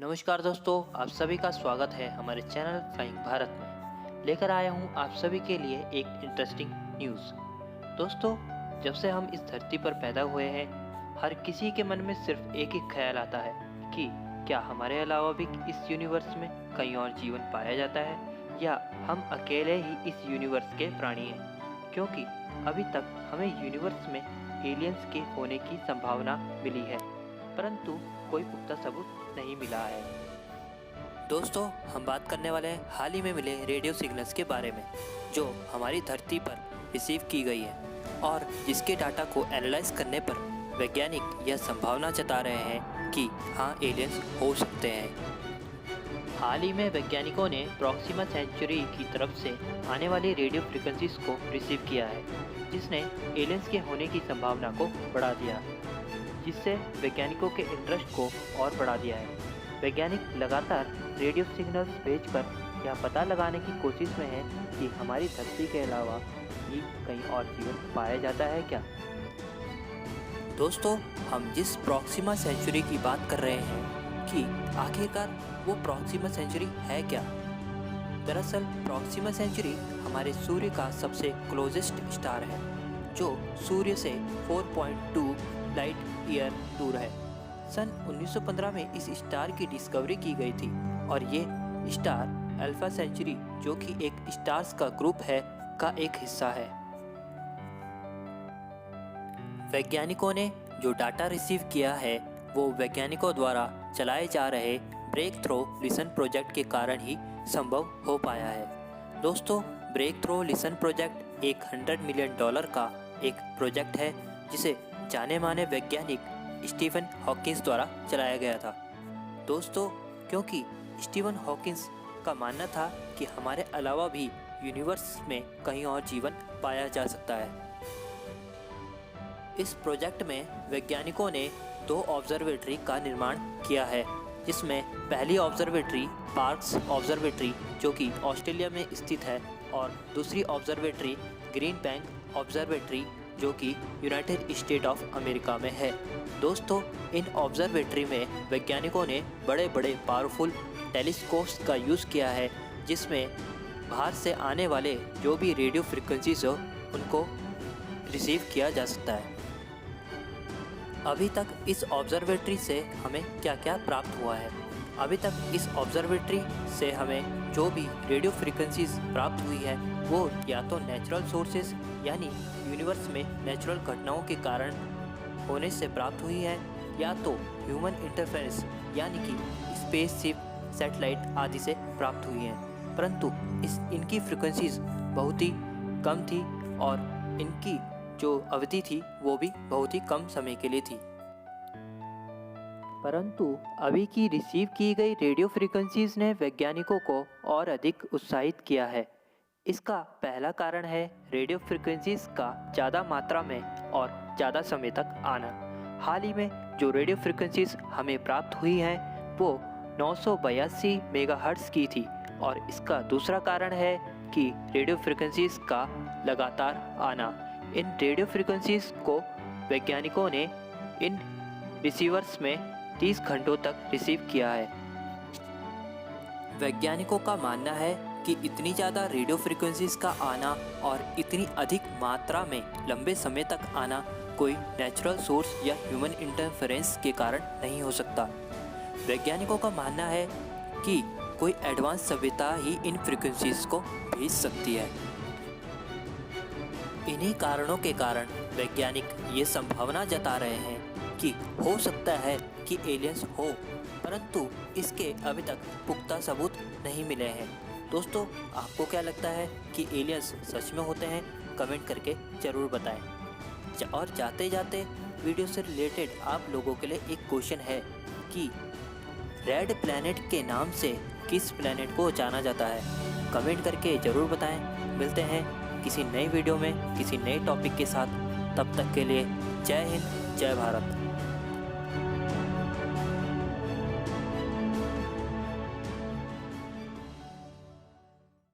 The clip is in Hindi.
नमस्कार दोस्तों, आप सभी का स्वागत है हमारे चैनल फ्लाइंग भारत में। लेकर आया हूं आप सभी के लिए एक इंटरेस्टिंग न्यूज़। दोस्तों, जब से हम इस धरती पर पैदा हुए हैं, हर किसी के मन में सिर्फ एक ही ख्याल आता है कि क्या हमारे अलावा भी इस यूनिवर्स में कहीं और जीवन पाया जाता है या हम अकेले ही इस यूनिवर्स के प्राणी हैं। क्योंकि अभी तक हमें यूनिवर्स में एलियंस के होने की संभावना मिली है, परंतु कोई पुख्ता सबूत नहीं मिला है। दोस्तों, हम बात करने वाले हैं हाल ही में मिले रेडियो सिग्नल्स के बारे में, जो हमारी धरती पर रिसीव की गई है और जिसके डाटा को एनालाइज करने पर वैज्ञानिक यह संभावना जता रहे हैं कि हाँ, एलियंस हो सकते हैं। हाल ही में वैज्ञानिकों ने प्रॉक्सिमा सेंचुरी की तरफ से आने वाली रेडियो फ्रिक्वेंसीज को रिसीव किया है, जिसने एलियंस के होने की संभावना को बढ़ा दिया, जिससे वैज्ञानिकों के इंटरेस्ट को और बढ़ा दिया है। वैज्ञानिक लगातार रेडियो सिग्नल्स भेजकर यह पता लगाने की कोशिश में है कि हमारी धरती के अलावा भी कहीं और जीवन पाया जाता है क्या। दोस्तों, हम जिस प्रॉक्सिमा सेंचुरी की बात कर रहे हैं कि आखिरकार वो प्रॉक्सिमा सेंचुरी है क्या। दरअसल प्रॉक्सिमा सेंचुरी हमारे सूर्य का सबसे क्लोजेस्ट स्टार है, जो सूर्य से 4.2 लाइट ईयर दूर है। सन 1915 में इस स्टार की डिस्कवरी की गई थी और ये स्टार अल्फा सेंचुरी, जो कि एक स्टार्स का ग्रुप है, का एक हिस्सा है। वैज्ञानिकों ने जो डाटा रिसीव किया है वो वैज्ञानिकों द्वारा चलाए जा रहे ब्रेक थ्रो लिसन प्रोजेक्ट के कारण ही संभव हो पाया है। दोस्तों, ब्रेक थ्रो लिसन प्रोजेक्ट एक $100 मिलियन का एक प्रोजेक्ट है, जिसे जाने माने वैज्ञानिक स्टीफन हॉकिंस द्वारा चलाया गया था। दोस्तों, क्योंकि स्टीफन हॉकिंस का मानना था कि हमारे अलावा भी यूनिवर्स में कहीं और जीवन पाया जा सकता है। इस प्रोजेक्ट में वैज्ञानिकों ने 2 ऑब्जर्वेटरी का निर्माण किया है, जिसमें पहली ऑब्जर्वेटरी पार्क्स ऑब्जर्वेटरी, जो कि ऑस्ट्रेलिया में स्थित है, और दूसरी ऑब्जर्वेटरी ग्रीन बैंक ऑब्जर्वेटरी, जो कि यूनाइटेड स्टेट ऑफ अमेरिका में है। दोस्तों, इन ऑब्जर्वेटरी में वैज्ञानिकों ने बड़े बड़े पावरफुल टेलीस्कोप्स का यूज़ किया है, जिसमें बाहर से आने वाले जो भी रेडियो फ्रिक्वेंसीज हो उनको रिसीव किया जा सकता है। अभी तक इस ऑब्जर्वेटरी से हमें क्या क्या प्राप्त हुआ है। अभी तक इस ऑब्जर्वेटरी से हमें जो भी रेडियो फ्रिक्वेंसीज प्राप्त हुई है वो या तो नेचुरल सोर्सेज यानी यूनिवर्स में नेचुरल घटनाओं के कारण होने से प्राप्त हुई है, या तो ह्यूमन इंटरफेरेंस यानी कि स्पेसशिप, सैटेलाइट आदि से प्राप्त हुई हैं। परंतु इनकी फ्रिक्वेंसीज बहुत ही कम थी और इनकी जो अवधि थी वो भी बहुत ही कम समय के लिए थी। परंतु अभी की रिसीव की गई रेडियो फ्रिक्वेंसीज ने वैज्ञानिकों को और अधिक उत्साहित किया है। इसका पहला कारण है रेडियो फ्रिक्वेंसीज का ज़्यादा मात्रा में और ज़्यादा समय तक आना। हाल ही में जो रेडियो फ्रिक्वेंसीज हमें प्राप्त हुई हैं वो 982 मेगाहर्ट्ज़ की थी, और इसका दूसरा कारण है कि रेडियो फ्रिक्वेंसीज का लगातार आना। इन रेडियो फ्रिक्वेंसीज को वैज्ञानिकों ने इन रिसीवर्स में 30 घंटों तक रिसीव किया है। वैज्ञानिकों का मानना है कि इतनी ज़्यादा रेडियो फ्रिक्वेंसीज का आना और इतनी अधिक मात्रा में लंबे समय तक आना कोई नेचुरल सोर्स या ह्यूमन इंटरफेरेंस के कारण नहीं हो सकता। वैज्ञानिकों का मानना है कि कोई एडवांस सभ्यता ही इन फ्रिक्वेंसीज को भेज सकती है। इन्हीं कारणों के कारण वैज्ञानिक ये संभावना जता रहे हैं कि हो सकता है कि एलियंस हो, परंतु इसके अभी तक पुख्ता सबूत नहीं मिले हैं। दोस्तों, आपको क्या लगता है कि एलियंस सच में होते हैं? कमेंट करके ज़रूर बताएं। और जाते जाते वीडियो से रिलेटेड आप लोगों के लिए एक क्वेश्चन है कि रेड प्लैनेट के नाम से किस प्लैनेट को जाना जाता है? कमेंट करके ज़रूर बताएं। मिलते हैं किसी नई वीडियो में किसी नए टॉपिक के साथ। तब तक के लिए जय हिंद, जय भारत।